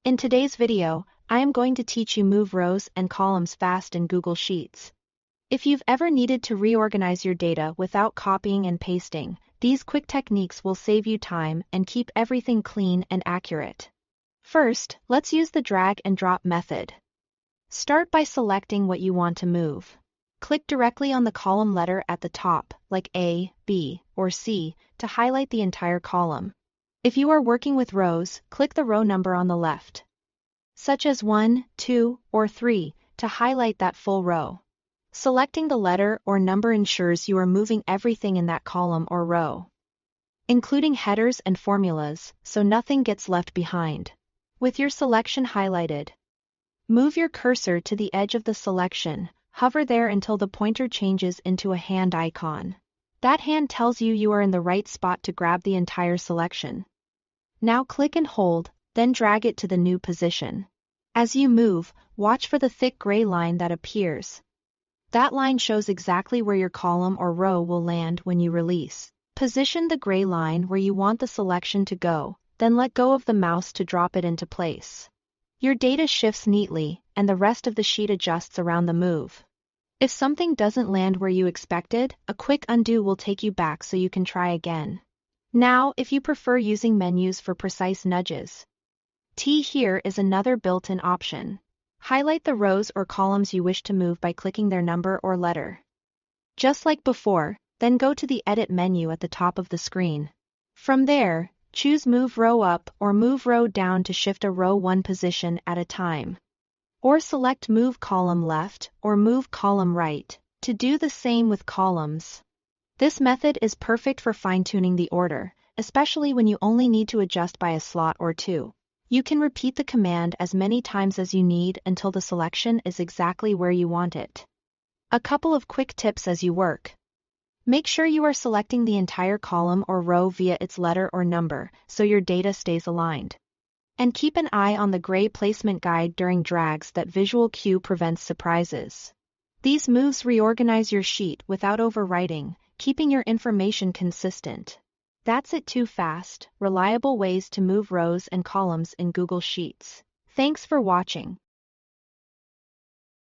In today's video, I am going to teach you move rows and columns fast in Google Sheets. If you've ever needed to reorganize your data without copying and pasting, these quick techniques will save you time and keep everything clean and accurate. First, let's use the drag and drop method. Start by selecting what you want to move. Click directly on the column letter at the top, like A, B, or C, to highlight the entire column. If you are working with rows, click the row number on the left, such as 1, 2, or 3, to highlight that full row. Selecting the letter or number ensures you are moving everything in that column or row, including headers and formulas, so nothing gets left behind. With your selection highlighted, move your cursor to the edge of the selection, hover there until the pointer changes into a hand icon. That hand tells you are in the right spot to grab the entire selection. Now click and hold, then drag it to the new position. As you move, watch for the thick gray line that appears. That line shows exactly where your column or row will land when you release. Position the gray line where you want the selection to go, then let go of the mouse to drop it into place. Your data shifts neatly, and the rest of the sheet adjusts around the move. If something doesn't land where you expected, a quick undo will take you back so you can try again. Now, if you prefer using menus for precise nudges, T here is another built-in option. Highlight the rows or columns you wish to move by clicking their number or letter. Just like before, then go to the Edit menu at the top of the screen. From there, choose Move Row Up or Move Row Down to shift a row one position at a time. Or select Move Column Left or Move Column Right to do the same with columns. This method is perfect for fine-tuning the order, especially when you only need to adjust by a slot or two. You can repeat the command as many times as you need until the selection is exactly where you want it. A couple of quick tips as you work. Make sure you are selecting the entire column or row via its letter or number, so your data stays aligned. And keep an eye on the gray placement guide during drags. That visual cue prevents surprises. These moves reorganize your sheet without overwriting, keeping your information consistent. That's it. 2 fast, reliable ways to move rows and columns in Google Sheets. Thanks for watching.